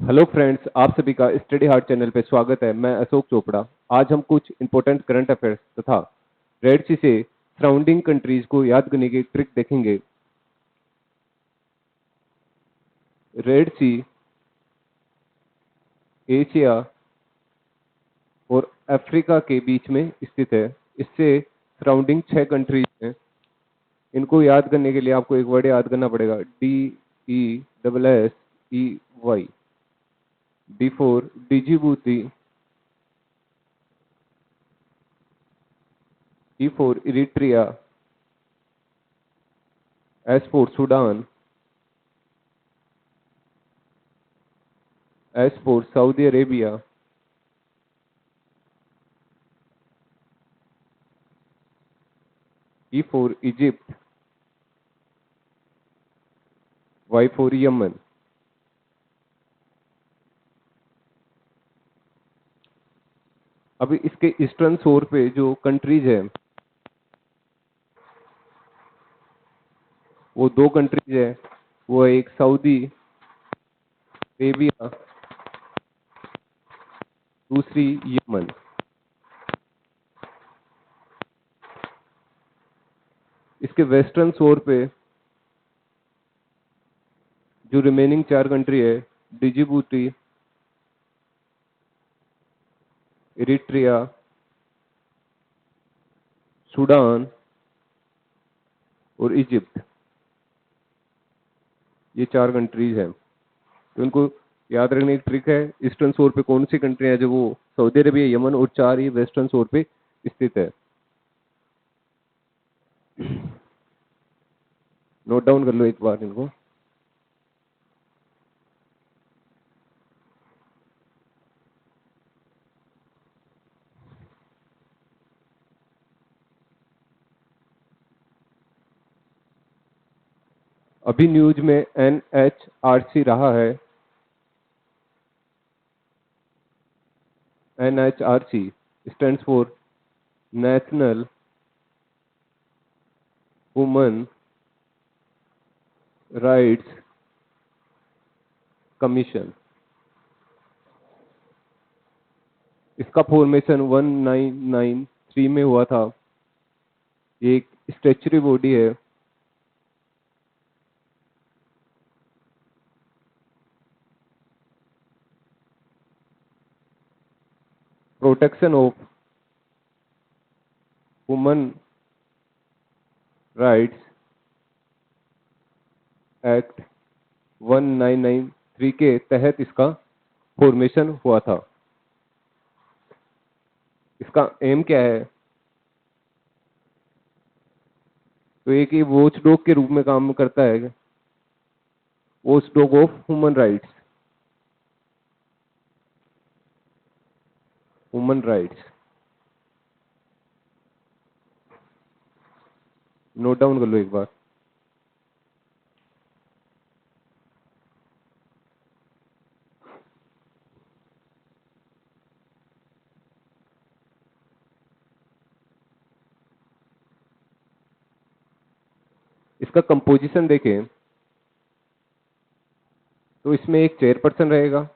Hello friends, आप सभी का स्टडी हार्ट चैनल पे स्वागत है। मैं अशोक चोपड़ा। आज हम कुछ इंपॉर्टेंट करंट अफेयर्स तथा रेड सी से सराउंडिंग कंट्रीज को याद करने की ट्रिक देखेंगे। रेड सी एशिया और अफ्रीका के बीच में स्थित है। इससे सराउंडिंग 6 कंट्रीज हैं। इनको याद करने के लिए आपको एक वर्ड याद करना पड़ेगा, DESSEY। D for Djibouti, E for Eritrea, S for Sudan, S for Saudi Arabia, E for Egypt, Y for Yemen. अभी इसके ईस्टर्न शोर पे जो कंट्रीज है वो 2 कंट्रीज है। वो है एक सऊदी अरेबिया, दूसरी यमन। इसके वेस्टर्न शोर पे जो रिमेनिंग 4 कंट्री है, डिजिबूटी, इरिट्रिया, सूडान और इजिप्ट, ये 4 कंट्रीज हैं। तो इनको याद रखने की ट्रिक है, ईस्टर्न शोर पे कौन सी कंट्री है जो वो सऊदी अरेबिया, यमन और 4 ही वेस्टर्न शोर पे स्थित है। नोट डाउन कर लो एक बार इनको। अभी न्यूज में NHRC रहा है। NHRC stands for national woman rights commission. इसका फॉर्मेशन 1993 में हुआ था। ये एक स्टैच्यूटरी बॉडी है। Protection of woman rights act 1993 के तहत इसका फॉर्मेशन हुआ था। इसका एम क्या है? तो एक ये वॉच डॉग के रूप में काम करता है, watch dog of human rights. Human rights note down कर लो एक बार। इसका कंपोजिशन देखें तो इसमें एक चेयरपर्सन रहेगा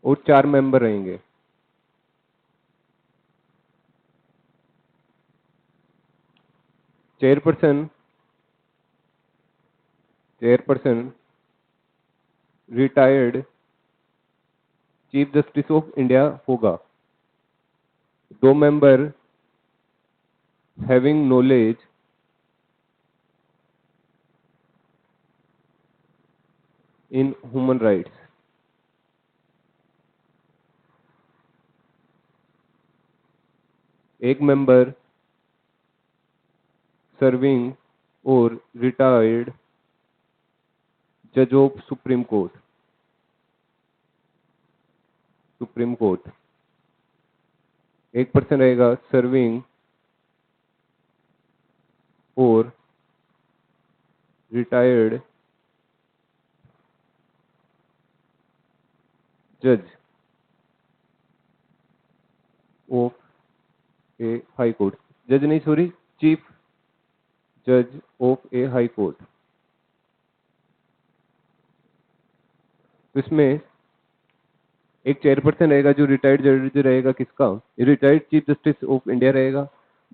और 4 मेंबर रहेंगे। Chairperson chairperson retired chief justice of India होगा। 2 member having knowledge in human rights. एक मेंबर सर्विंग और रिटायर्ड जज ऑफ सुप्रीम कोर्ट। एक पर्सन रहेगा सर्विंग और रिटायर्ड जज ऑफ ए हाई कोर्ट। जज नहीं, सॉरी, चीफ जज ऑफ ए हाई कोर्ट। तो इसमें एक चेयरपर्सन रहेगा जो रिटायर्ड जज रहेगा, किसका, retired chief justice of India रहेगा।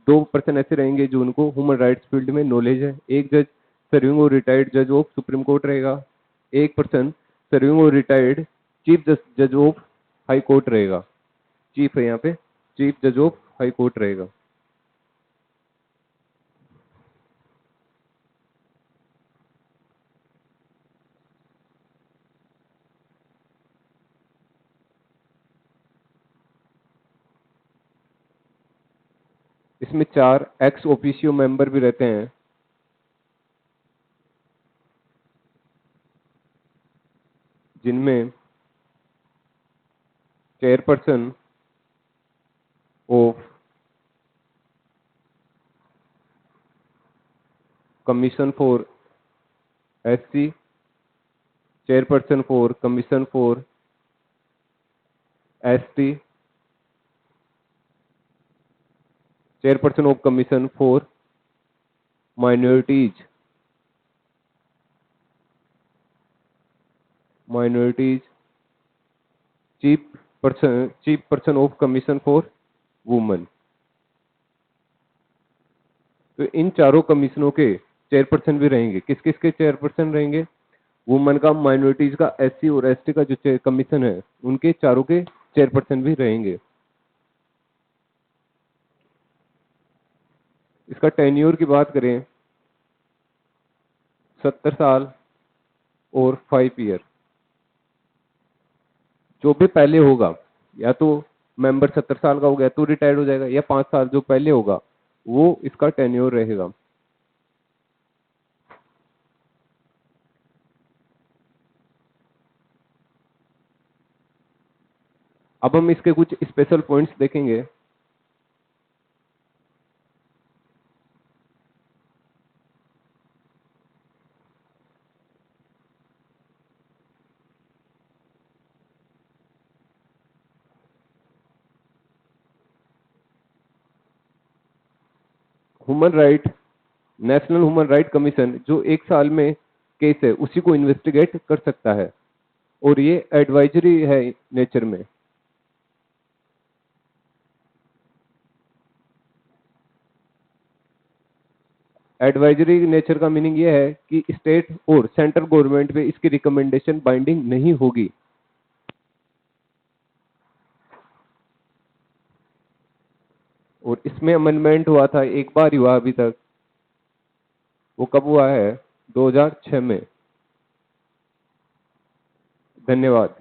2 पर्सन ऐसे रहेंगे जो उनको ह्यूमन राइट्स फील्ड में नॉलेज है। एक जज सर्विंग और रिटायर्ड जज ऑफ सुप्रीम कोर्ट रहेगा। एक पर्सन सर्विंग और रिटायर्ड चीफ जज ऑफ हाई कोर्ट रहेगा। चीफ है यहाँ पे, चीफ जज ऑफ हाई कोर्ट रहेगा। इसमें 4 एक्स ऑफिशियो मेंबर भी रहते हैं, जिनमें chairperson of commission for SC, chairperson for commission for ST, chairperson of commission for minorities, chief person of commission for women. तो इन चारों कमीशनों के चेयरपर्सन भी रहेंगे। किस किस के चेयरपर्सन रहेंगे? वुमेन का, माइनॉरिटीज का, एससी और एसटी का जो कमीशन है, उनके चारों के चेयरपर्सन भी रहेंगे। इसका टेन्योर की बात करें, 70 साल और 5 ईयर। जो भी पहले होगा, या तो मेंबर 70 साल का हो गया तो रिटायर्ड हो जाएगा, या 5 साल जो पहले होगा वो इसका टेन्योर रहेगा। अब हम इसके कुछ स्पेशल पॉइंट्स देखेंगे। Human right, national human right commission जो 1 साल में केस है उसी को इन्वेस्टिगेट कर सकता है, और ये एडवाइजरी है नेचर में। एडवाइजरी नेचर का मीनिंग ये है कि स्टेट और सेंट्रल गवर्नमेंट पे इसकी रिकमेंडेशन बाइंडिंग नहीं होगी। और इसमें अमेंडमेंट हुआ था, एक बार ही हुआ अभी तक। वो कब हुआ है? 2006 में। धन्यवाद।